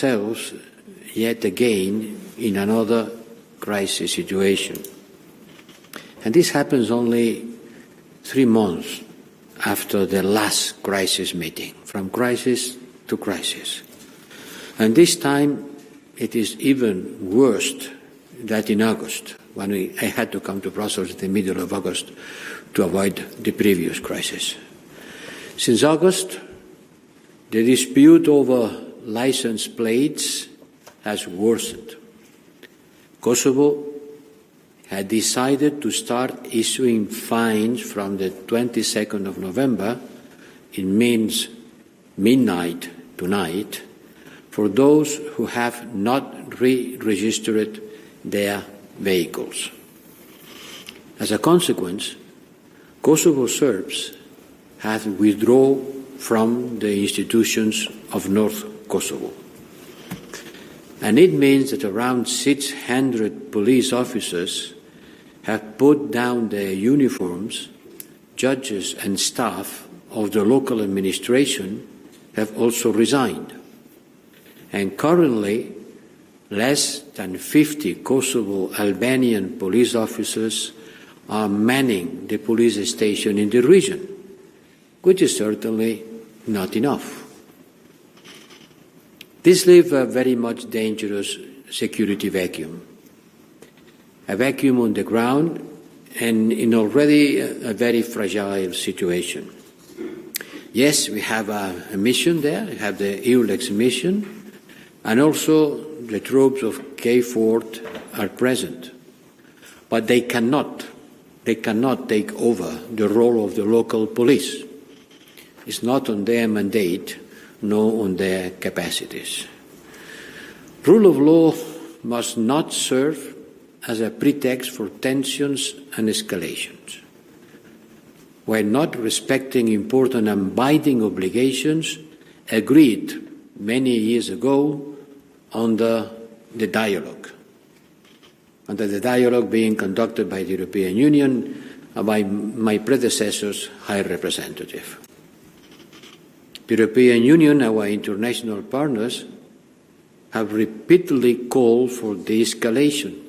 ourselves yet again in another crisis situation. And this happens only 3 months after the last crisis meeting, from crisis to crisis. And this time it is even worse than in August, when I had to come to Brussels in the middle of August to avoid the previous crisis. Since August, the dispute over license plates has worsened. Kosovo had decided to start issuing fines from the 22nd of November, it means midnight tonight, for those who have not re-registered their vehicles. As a consequence, Kosovo Serbs have withdrawn from the institutions of North Kosovo. And it means that around 600 police officers have put down their uniforms. Judges and staff of the local administration have also resigned. And currently, less than 50 Kosovo Albanian police officers are manning the police station in the region, which is certainly not enough. This leaves a very much dangerous security vacuum, a vacuum on the ground and in already a very fragile situation. Yes, we have a mission there, we have the EULEX mission, and also the troops of KFOR are present. But they cannot take over the role of the local police. It's not on their mandate, nor on their capacities. Rule of law must not serve as a pretext for tensions and escalations. While not respecting important and binding obligations agreed many years ago under the dialogue being conducted by the European Union and by my predecessor's High Representative. The European Union, our international partners, have repeatedly called for de-escalation,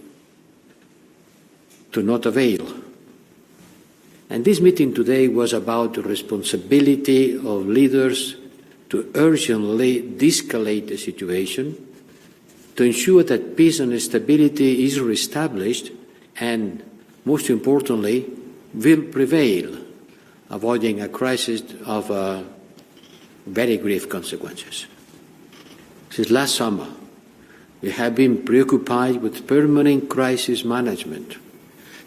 to not avail. And this meeting today was about the responsibility of leaders to urgently de-escalate the situation, to ensure that peace and stability is reestablished and, most importantly, will prevail, avoiding a crisis of very grave consequences. Since last summer, we have been preoccupied with permanent crisis management,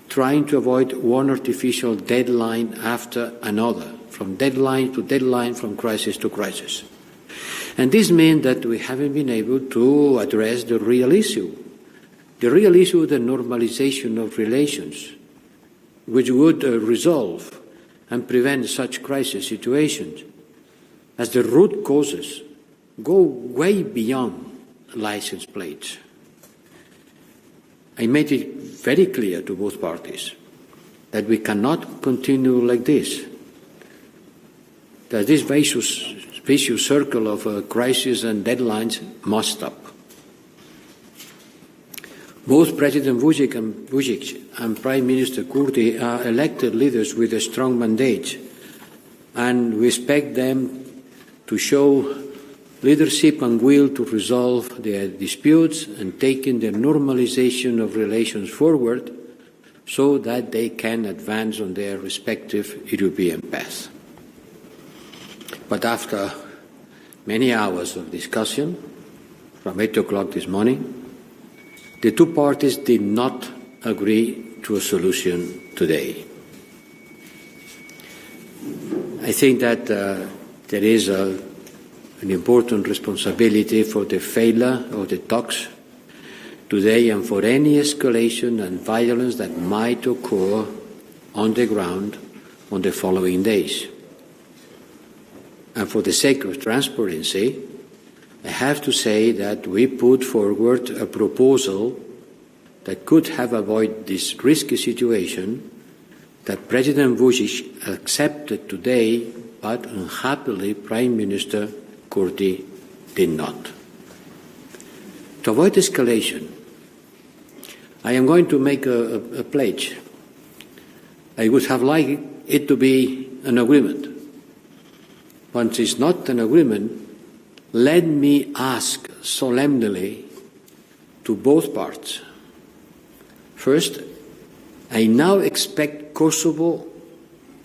trying to avoid one artificial deadline after another, from deadline to deadline, from crisis to crisis. And this means that we haven't been able to address the real issue of the normalization of relations, which would resolve and prevent such crisis situations, as the root causes go way beyond license plates. I made it very clear to both parties that we cannot continue like this, that this vicious circle of crisis and deadlines must stop. Both President Vuçiqin and Prime Minister Kurtin are elected leaders with a strong mandate, and we expect them to show leadership and will to resolve their disputes and taking the normalization of relations forward so that they can advance on their respective European paths. But after many hours of discussion, from 8 o'clock this morning, the two parties did not agree to a solution today. I think that there is an important responsibility for the failure of the talks today and for any escalation and violence that might occur on the ground on the following days. And for the sake of transparency, I have to say that we put forward a proposal that could have avoided this risky situation that President Vučić accepted today, but unhappily Prime Minister Kurtin did not. To avoid escalation, I am going to make a pledge. I would have liked it to be an agreement. Once it's not an agreement, let me ask solemnly to both parts. First, I now expect Kosovo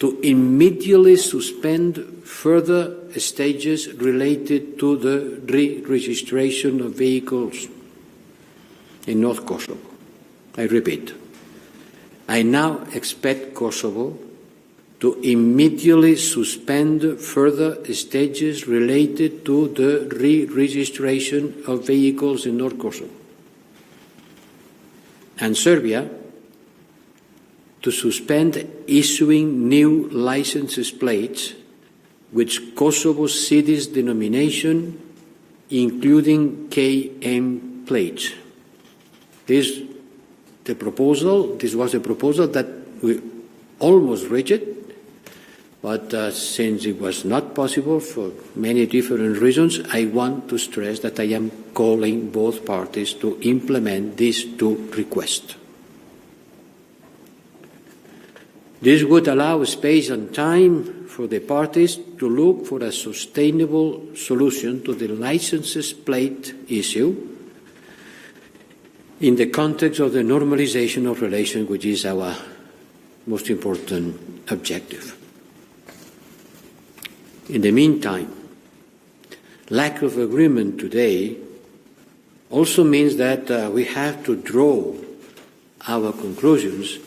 to immediately suspend further stages related to the re-registration of vehicles in North Kosovo. I repeat, I now expect Kosovo to immediately suspend further stages related to the re-registration of vehicles in North Kosovo. And Serbia to suspend issuing new license plates with Kosovo city's denomination, including KM plates. This was a proposal that we almost reached, but since it was not possible for many different reasons, I want to stress that I am calling both parties to implement these two requests. This would allow space and time for the parties to look for a sustainable solution to the license plate issue in the context of the normalization of relations, which is our most important objective. In the meantime, lack of agreement today also means that we have to draw our conclusions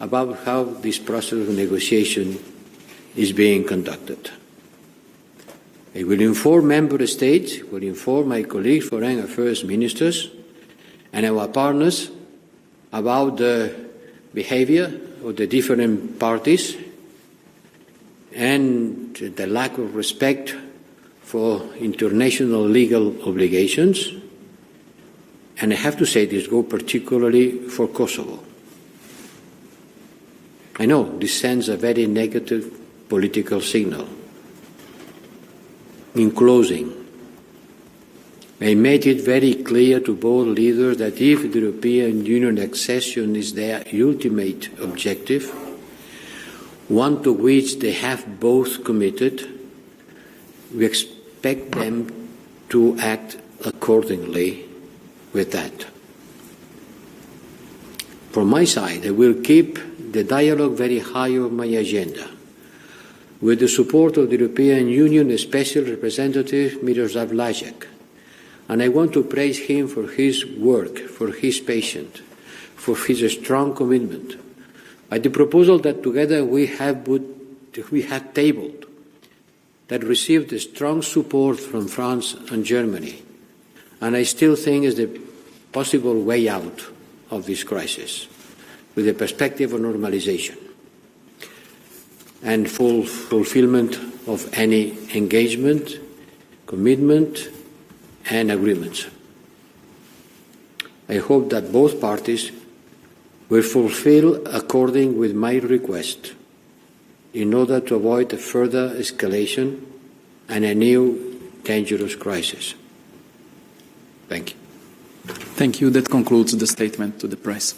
about how this process of negotiation is being conducted. I will inform member states, will inform my colleagues, foreign affairs ministers, and our partners about the behavior of the different parties and the lack of respect for international legal obligations. And I have to say this goes particularly for Kosovo. I know this sends a very negative political signal. In closing, I made it very clear to both leaders that if the European Union accession is their ultimate objective, one to which they have both committed, we expect them to act accordingly with that. From my side, I will keep the dialogue very high on my agenda, with the support of the European Union Special Representative Miroslav Lajcak. And I want to praise him for his work, for his patience, for his strong commitment. By the proposal that together we have tabled, that received strong support from France and Germany, and I still think is the possible way out of this crisis, with the perspective of normalization and full fulfillment of any engagement, commitment, and agreements. I hope that both parties will fulfill according with my request in order to avoid a further escalation and a new dangerous crisis. Thank you. Thank you. That concludes the statement to the press.